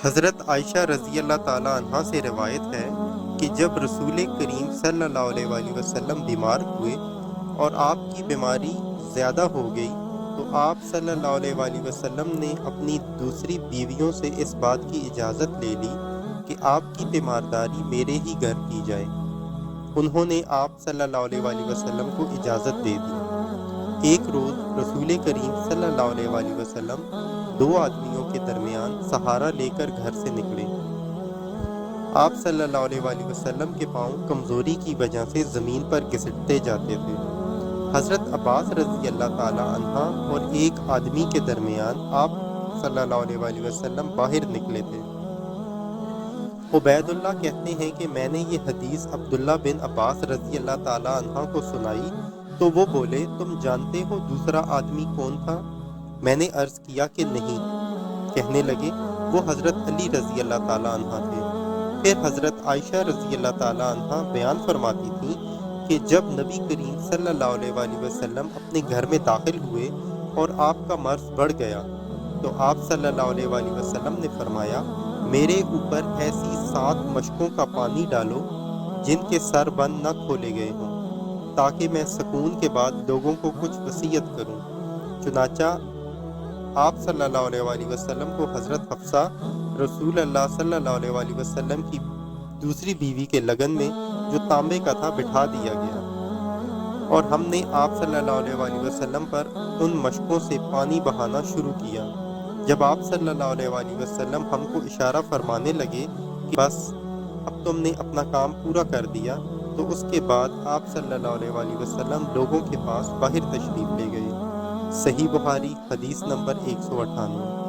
حضرت عائشہ رضی اللہ تعالیٰ عنہا سے روایت ہے کہ جب رسول کریم صلی اللہ علیہ وآلہ وسلم بیمار ہوئے اور آپ کی بیماری زیادہ ہو گئی تو آپ صلی اللہ علیہ وآلہ وسلم نے اپنی دوسری بیویوں سے اس بات کی اجازت لے لی کہ آپ کی تیمارداری میرے ہی گھر کی جائے۔ انہوں نے آپ صلی اللہ علیہ وآلہ وسلم کو اجازت دے دی۔ ایک روز رسول کریم صلی اللہ علیہ وآلہ وسلم دو آدمیوں کے درمیان سہارا لے کر گھر سے نکلے۔ آپ صلی اللہ علیہ وآلہ وسلم کے پاؤں کمزوری کی وجہ سے زمین پر گھسٹتے جاتے تھے۔ حضرت عباس رضی اللہ تعالی عنہ اور ایک آدمی کے درمیان آپ صلی اللہ علیہ وآلہ وسلم باہر نکلے تھے۔ عبید اللہ کہتے ہیں کہ میں نے یہ حدیث عبداللہ بن عباس رضی اللہ تعالی عنہ کو سنائی تو وہ بولے، تم جانتے ہو دوسرا آدمی کون تھا؟ میں نے عرض کیا کہ نہیں۔ کہنے لگے وہ حضرت علی رضی اللہ تعالیٰ عنہ تھے۔ پھر حضرت عائشہ رضی اللہ تعالیٰ عنہ بیان فرماتی تھیں کہ جب نبی کریم صلی اللہ علیہ وآلہ وسلم اپنے گھر میں داخل ہوئے اور آپ کا مرض بڑھ گیا تو آپ صلی اللہ علیہ وآلہ وسلم نے فرمایا، میرے اوپر ایسی 7 مشکوں کا پانی ڈالو جن کے سر بند نہ کھولے گئے ہوں، تاکہ میں سکون کے بعد لوگوں کو کچھ وصیت کروں۔ چنانچہ آپ صلی اللہ علیہ وآلہ وسلم کو حضرت حفصہ رسول اللہ صلی اللہ علیہ وآلہ وسلم کی دوسری بیوی کے لگن میں جو تانبے کا تھا بٹھا دیا گیا، اور ہم نے آپ صلی اللہ علیہ وآلہ وسلم پر ان مشکوں سے پانی بہانا شروع کیا۔ جب آپ صلی اللہ علیہ وآلہ وسلم ہم کو اشارہ فرمانے لگے کہ بس اب تم نے اپنا کام پورا کر دیا، تو اس کے بعد آپ صلی اللہ علیہ وآلہ وسلم لوگوں کے پاس باہر تشریف لے گئے۔ صحیح بخاری حدیث نمبر 198۔